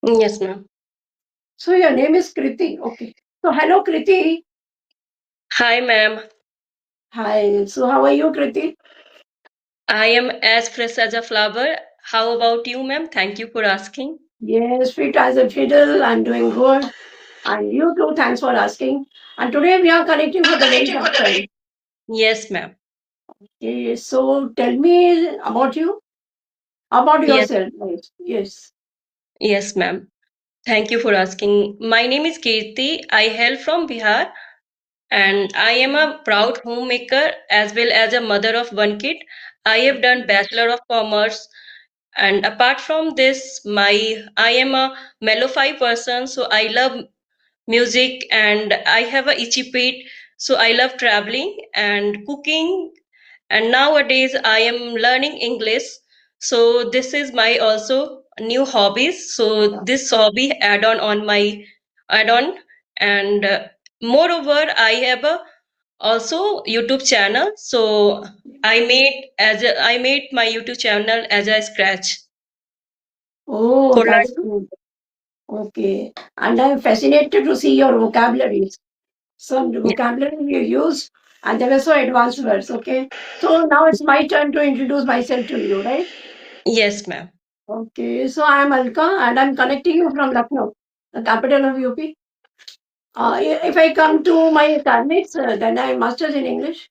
Yes, ma'am. So your name is Kriti. Okay. So hello Kriti. Hi, ma'am. Hi. So how are you, Kriti? I am as fresh as a flower. How about you, ma'am? Thank you for asking. Yes, fit as a fiddle. I'm doing good. And you too. Thanks for asking. And today we are connecting for the very first time. Yes, ma'am. Okay. So tell me about you, about Yes, yourself. Yes. Yes. yes, ma'am. Thank you for asking. My name is Kirti. I hail from Bihar and I am a proud homemaker as well as a mother of one kid. I have done Bachelor of Commerce, and apart from this, my I am a mellow person, so I love music and I have a itchy feet, so I love traveling and cooking, and nowadays I am learning English. So this is my also new hobbies, so Yeah. this hobby add on my add on. And moreover, I have a also YouTube channel, so I made my YouTube channel as a scratch Oh, for that's learning. good. Okay. And I'm fascinated to see your vocabularies. Some Yeah. vocabulary you use, and they were so advanced words. Okay. So now it's my turn to introduce myself to you, right? Yes, ma'am. Okay, so I'm Alka and I'm connecting you from Lucknow, the capital of UP. If I come to my academics, then I master's in English.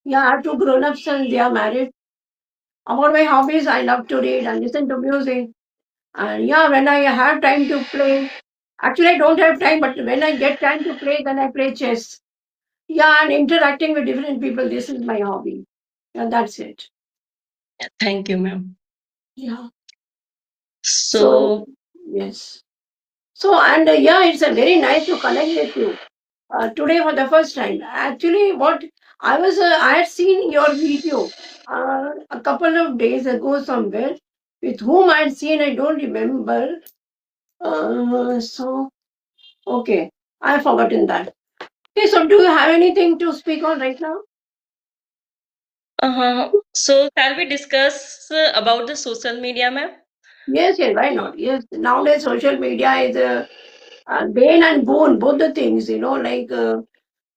Yeah, I have two grown-ups and they are married. About my hobbies, I love to read and listen to music. And yeah, when I have time to play, actually I don't have time, but when I get time to play, then I play chess. Yeah, and interacting with different people, this is my hobby. And that's it. Thank you, ma'am. Yeah. So, So yes. So, and yeah, it's a very nice to connect with you. Today for the first time. Actually, what I had seen your video a couple of days ago somewhere. With whom I had seen, I don't remember. So okay, I've forgotten that. Okay, so do you have anything to speak on right now? so shall we discuss about the social media, ma'am? Yes, yes, why not? Yes, nowadays social media is Bane and Boon, both the things.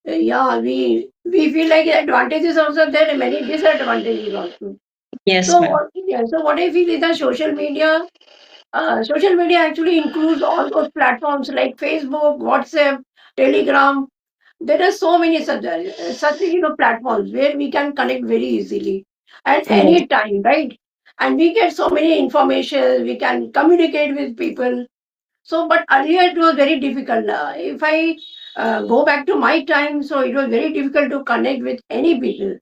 Yeah, we feel like advantages also there, and many disadvantages also. Yes, So ma'am. what? Yeah, so what I feel is that social media actually includes all those platforms like Facebook, WhatsApp, Telegram. There are so many such platforms where we can connect very easily at Yes, any time, right? And we get so many information. We can communicate with people. So, but earlier it was very difficult. If I go back to my time, so it was very difficult to connect with any people.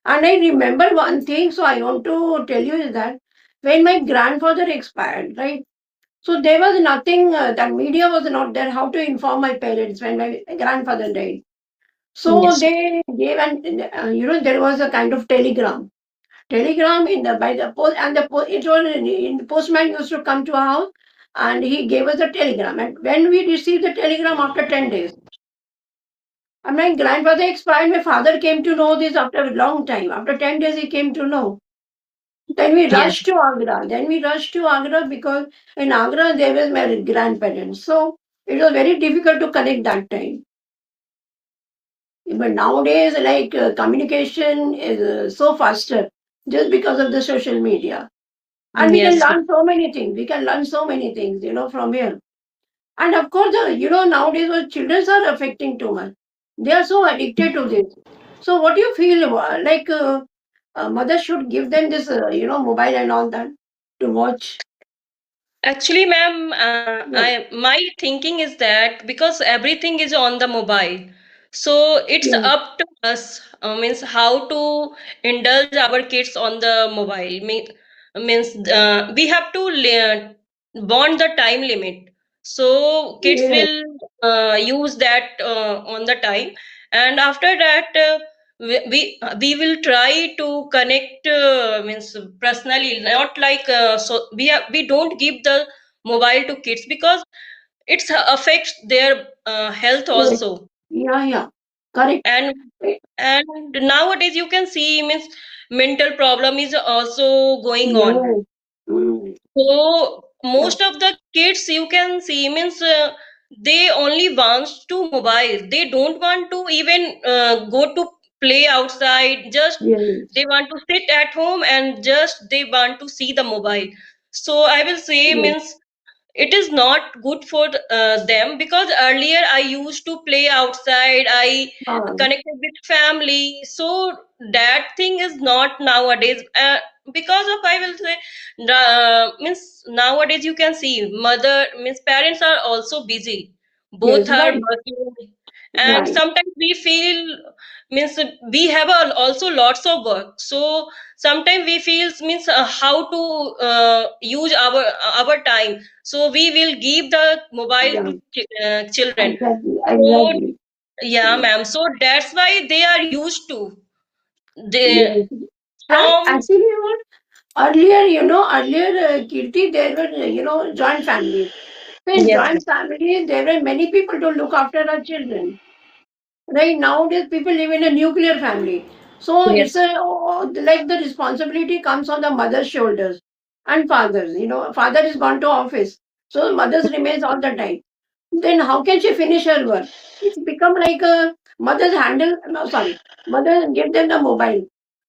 And I remember one thing, so I want to tell you is that when my grandfather expired, right? So there was nothing, that media was not there, how to inform my parents when my grandfather died. So yes, they gave there was a kind of telegram. Telegram in the by the post and it was the postman used to come to our house and he gave us a telegram. And when we received the telegram after 10 days, and my grandfather expired, my father came to know this after a long time. After 10 days, he came to know. Then we yes. rushed to Agra. Then we rushed to Agra because in Agra there was my grandparents. So it was very difficult to connect that time. But nowadays, communication is so faster just because of the social media. And we can Yes, learn so many things. We can learn so many things, from here. And of course, nowadays children are affecting too much. They are so addicted to this. So what do you feel mothers should give them this, mobile and all that to watch? actually, ma'am, Yeah. I my thinking is that because everything is on the mobile, so it's Yeah. up to us. Means how to indulge our kids on the mobile. Means we have to bond the time limit. So kids Yes. will use that on the time, and after that. We will try to connect means personally, not like we don't give the mobile to kids because it affects their health Yes. also. Yeah. Yeah. Correct. and Eh, and nowadays you can see means mental problem is also going on. Yes. Mm. So Yeah. most of the kids you can see means they only want to mobile. They don't want to even go to play outside. Just Yes. they want to sit at home and just they want to see the mobile. So I will say Yes. means it is not good for them, because earlier I used to play outside. I Uh, connected with family, so that thing is not nowadays. Because of, I will say, means nowadays you can see mother means parents are also busy, both yes. are Right. working, and Right. sometimes we feel means we have also lots of work. So sometimes we feel means how to use our time, so we will give the mobile Yeah. to children. Exactly. So Exactly. yeah, Yes. ma'am, so that's why they are used to they Yes. And from. actually, earlier, Kirti, there were, joint families. So in Yes, joint families, there were many people to look after our children. Right nowadays, people live in a nuclear family. So yes, it's like the responsibility comes on the mother's shoulders and fathers. Father is gone to office. So mothers remains all the time. Then how can she finish her work? It's become like a mother's handle, no, sorry, mother give them the mobile,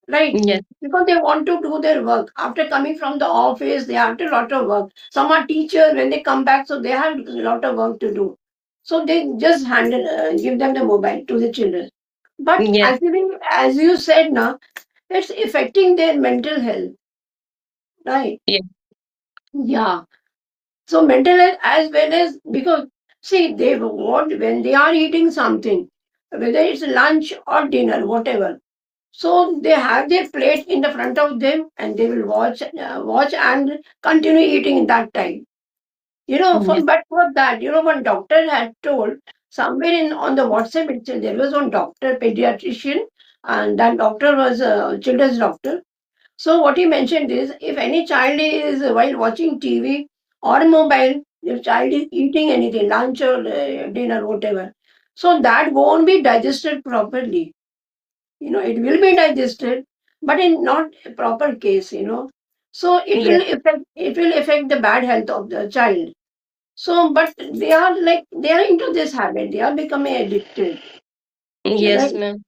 right? yes, Because they want to do their work. After coming from the office, they have a lot of work. Some are teachers, when they come back, so they have a lot of work to do. So they just give them the mobile to the children. But yes, actually, as you said now, it's affecting their mental health, right? yes, Yeah. So mental health as well as because see they want when they are eating something, whether it's lunch or dinner, whatever. So they have their plate in the front of them and they will watch and continue eating in that time. yes, But for that, one doctor had told somewhere in on the WhatsApp itself there was one doctor pediatrician and that doctor was a children's doctor. So what he mentioned is, if any child is while watching TV or mobile, if child is eating anything, lunch or dinner, whatever, so that won't be digested properly. It will be digested, but in not a proper case. So yes, it will affect the bad health of the child. So, but they are into this habit. They are becoming addicted, yes, right? ma'am.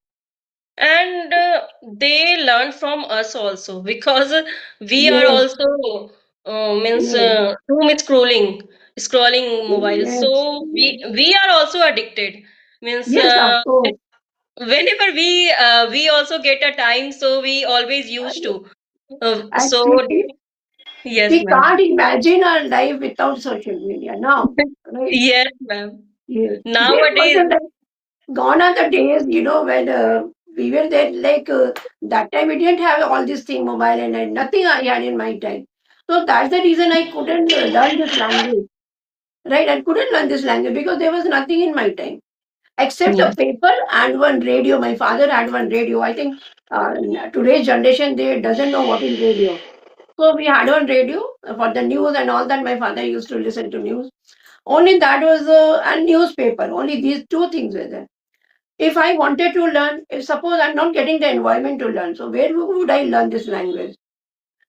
And they learn from us also, because we are Yes, also means yes, too much scrolling mobile, yes, so we yes. we are also addicted. Means Yes, of course. whenever we also get a time, so we always used to so Actually, yes, we ma'am. can't imagine our life without social media now, right? Yes, ma'am. Yes. There was Nowadays, gone are the days, when we were there, like that time we didn't have all this thing, mobile and nothing I had in my time. So that's the reason I couldn't learn this language, right? I couldn't learn this language because there was nothing in my time except a yes, paper and one radio. My father had one radio. I think today's generation they doesn't know what is radio. So we had one radio for the news and all that. My father used to listen to news. Only that was a newspaper. Only these two things were there. If I wanted to learn, if suppose I'm not getting the environment to learn, so where would I learn this language?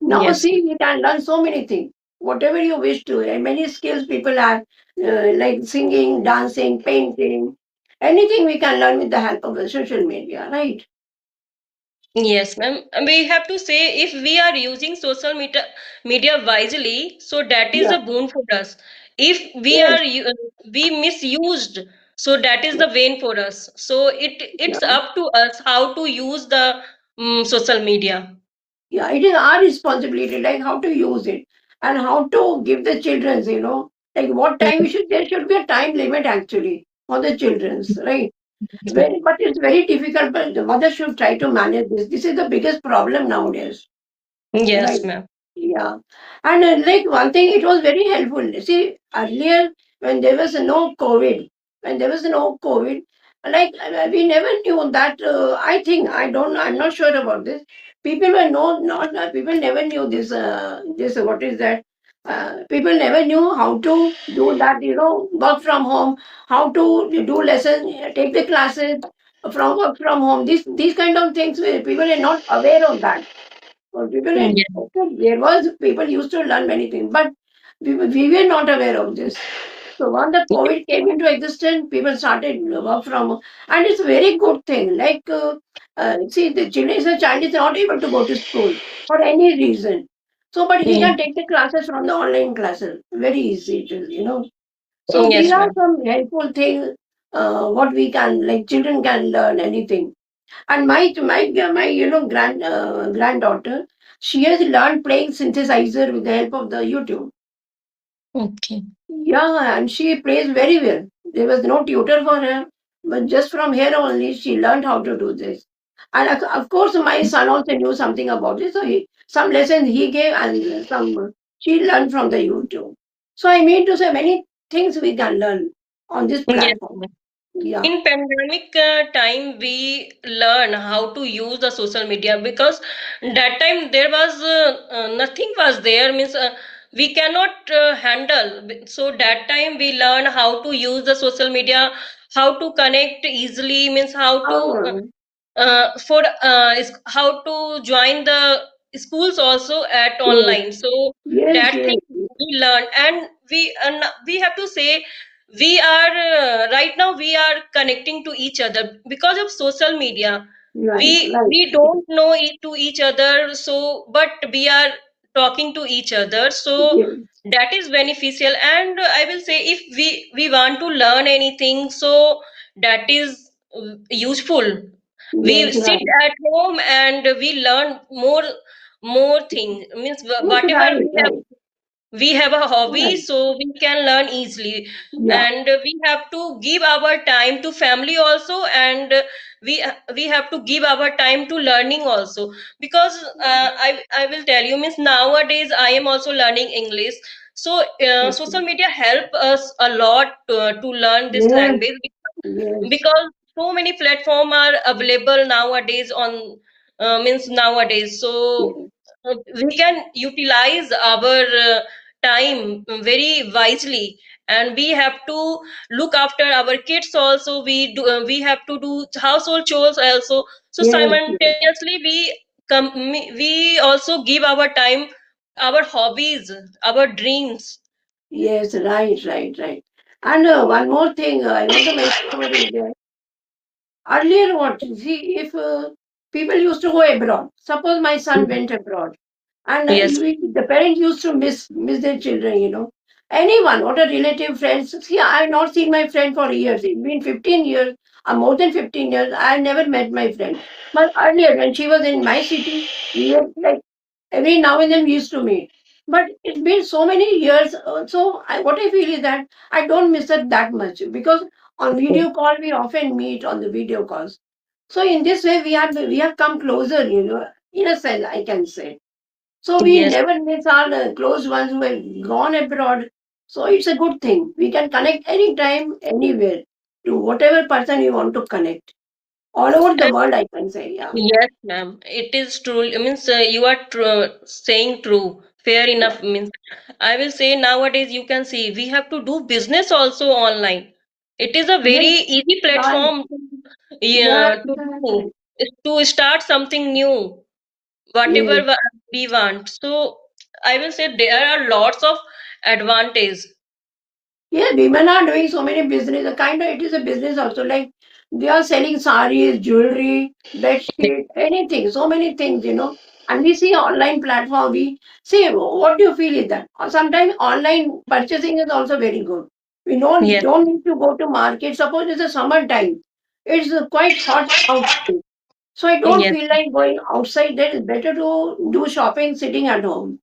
Now, yes, see, we can learn so many things, whatever you wish to. And many skills people have, like singing, dancing, painting, anything we can learn with the help of the social media, right? yes, ma'am. We have to say, if we are using social media wisely, so that is Yeah, a boon for us. If we yes, are we misused, so that is yeah, the vain for us. So yeah. it's up to us how to use the social media. Yeah, it is our responsibility, like how to use it and how to give the children's, like what time we should, there should be a time limit actually for the children's, right? But it's very difficult, but the mother should try to manage this. This is the biggest problem nowadays. Right. Yes, ma'am. Yeah. And like one thing, it was very helpful. See, earlier when there was no COVID, like we never knew that. I think I'm not sure about this. People were no, not people never knew this. This what is that? People never knew how to do that. Work from home, how to do lessons, take the classes from work from home. These kind of things. People are not aware of that. Or people, Yes, okay, there was people used to learn many things, but We were not aware of this. So when the COVID came into existence, people started work from, and it's a very good thing. See, the children, the child is not able to go to school for any reason. So, but he Yes, can take the classes from the online classes. Very easy, it is. So these yes, are ma'am. some helpful things. What we can, like, children can learn anything. And my granddaughter, she has learned playing synthesizer with the help of the YouTube. Okay. Yeah, and she plays very well. There was no tutor for her, but just from here only she learned how to do this. And of course, my son also knew something about it. So some lessons he gave, and some she learned from the YouTube. So I mean to say many things we can learn on this Yes, platform. ma'am. Yeah. In pandemic time, we learn how to use the social media because that time there was nothing was there, means we cannot handle. So that time we learn how to use the social media, how to connect easily, means how to Oh, for how to join the schools also at yes, online. So yes, that yes, thing we learn, and we have to say we are right now we are connecting to each other because of social media. right, right. We don't know to each other, so but we are talking to each other, so Yes, that is beneficial. And I will say if we want to learn anything, so that is useful. We yes, sit right. at home and we learn more thing, means Yes, whatever right, right. we have a hobby, Right. so we can learn easily. Yeah, And we have to give our time to family also, and we have to give our time to learning also, because I will tell you, means nowadays I am also learning English. So okay. social media help us a lot to learn this Yes, language, yes, because so many platform are available nowadays on means nowadays. So yes, we can utilize our time very wisely, and we have to look after our kids also. We have to do household chores also, so yes, yes, simultaneously we also give our time for our hobbies, our dreams. yes, right, right, right. And one more thing I want to mention about India. Earlier, what? See, if people used to go abroad, suppose my son went abroad, and Yes, the parents used to miss their children. Anyone, what a relative, friends. See, I have not seen my friend for years. It's been 15 years, or more than 15 years. I never met my friend. But earlier, when she was in my city, we were like every now and then we used to meet. But it's been so many years. What I feel is that I don't miss it that much because on video call we often meet on the video calls. So in this way we have come closer. In a sense I can say. So we yes. never miss our close ones who have gone abroad. So it's a good thing. We can connect anytime, anywhere to whatever person you want to connect. All over the world, I can say. Yeah. Yes, ma'am. It is true. It means you are saying true. Fair Yeah. enough. Means I will say nowadays you can see we have to do business also online. It is a very Yes. easy Right. platform to, Yeah. yeah, to do, to start something new, Yes. whatever we want. So I will say there are lots of advantage. Yeah, women are doing so many business. Kind of, it is a business also. Like they are selling saris, jewelry, bed sheet, anything. So many things. And we see online platform. We see what do you feel is that? Or sometimes online purchasing is also very good. We don't Yes, don't need to go to market. Suppose it's a summer time. It's quite hot outside. So I don't yes, feel like going outside. Then it's better to do shopping sitting at home.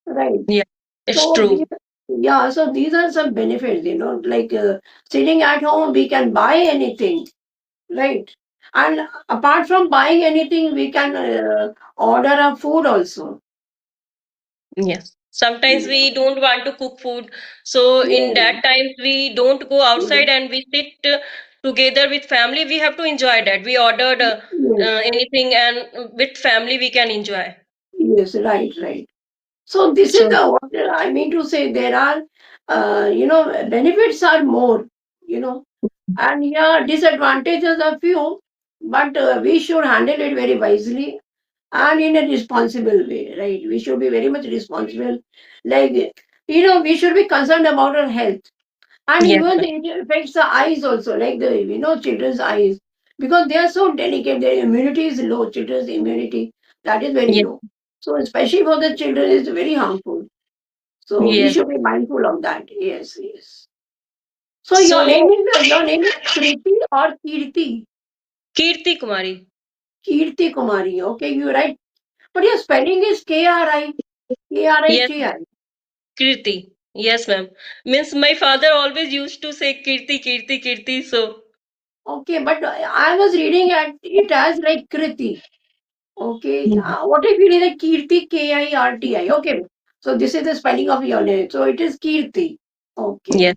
Right. yes. It's So these, true. yeah, so these are some benefits. Like sitting at home, we can buy anything, right? And apart from buying anything, we can order our food also. Yes. Sometimes Yeah, we don't want to cook food. So in yeah, that time we don't go yeah, outside and we sit together with family. We have to enjoy that. We ordered yes, anything, and with family we can enjoy. yes, right, right. So this is So the what I mean to say. There are, benefits are more, you know, and yeah, disadvantages are few, but we should handle it very wisely and in a responsible way, right? We should be very much responsible. Like We should be concerned about our health. And Yes, even ma'am. it affects the eyes also, like children's eyes, because they are so delicate. Their immunity is low. Children's immunity, that is very Yes, low. So especially for the children, it's very harmful. So we yes. should be mindful of that. Yes, yes. So So, your name is Kriti or Kirti? Kirti Kumari. Kirti Kumari. Okay, you're right. But your spelling is K-R-I, Yes, K-R-I-T-I. Kirti. Yes, ma'am. Means my father always used to say Kirti, Kirti, Kirti. So, Okay, but I was reading at it as like Kriti. Okay, Mhm. what if it is a Kirti, Kirti? Okay, so this is the spelling of your name. So it is Kirti. Yes. Okay.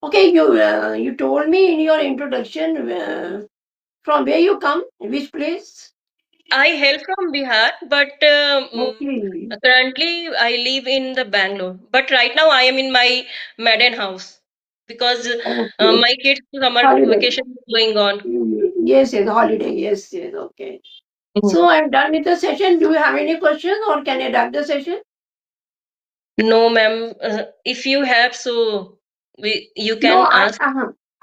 Okay, you told me in your introduction from where you come, which place? I hail from Bihar, but Okay. currently I live in the Bangalore. But right now I am in my maiden house because Okay. my kids' summer Holiday. vacation is going on. Yes, yes, holiday. Yes, yes. Okay. So Mhm. I'm done with the session. Do you have any questions or can I wrap the session? No, ma'am. If you have, so you No, can ask.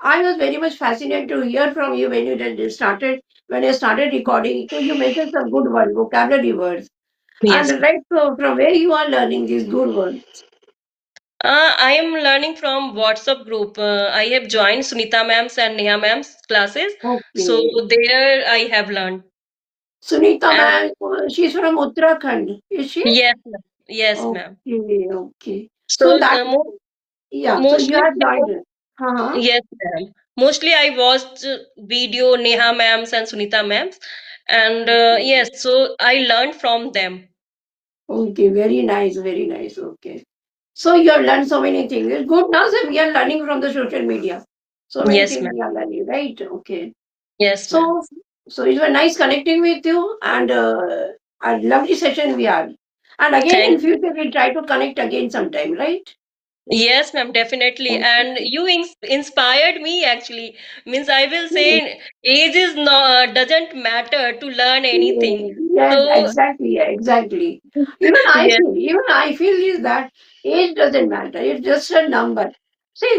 I was very much fascinated to hear from you when when you started recording. So you mentioned some good words, vocabulary words. And Yes. right from where you are learning these good words. I am learning from WhatsApp group. I have joined Sunita ma'am's and Neha ma'am's classes. So Okay. there I have learned. Sunita And ma'am, she's from Uttarakhand, is she? yes, ma'am. Yes, ma'am. Okay, okay. So So that, mo yeah, so you mostly, have joined it. Uh-huh. yes, ma'am. Mostly I watched video Neha ma'am's and Sunita ma'am's. And yes, so I learned from them. Okay, very nice, very nice. Okay. So you have learned so many things. It's good now that we are learning from the social media. So many Yes, things ma'am. we are learning, right? Okay. Yes, ma'am. So, so it was nice connecting with you and a lovely session we had. And again Thank in future we'll try to connect again sometime, right? Yes, ma'am, definitely. And Okay. you inspired me actually. Means I will say age is no doesn't matter to learn anything. Yes, So exactly, yeah, exactly. yes, Even I feel is that age doesn't matter. It's just a number. See,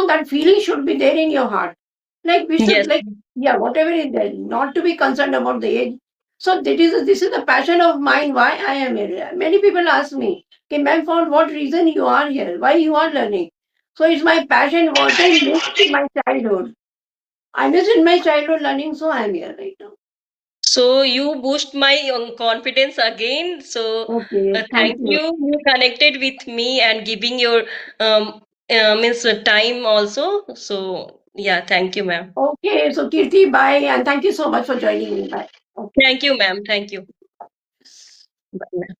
that feeling should be there in your heart. Like we should yes, like, yeah, whatever is there, not to be concerned about the age. So this is the passion of mine. Why I am here. Many people ask me, "Okay, ma'am, for what reason you are here? Why you are learning?" So it's my passion. What I missed in my childhood. I missed in my childhood learning, so I am here right now. so you boost my confidence again. So Okay, thank thank you. you. You connected with me and giving your means time also. So yeah, thank you, ma'am. Okay, so Kirti, bye, and thank you so much for joining me. Bye. Okay. Thank you, ma'am. Thank you. Bye.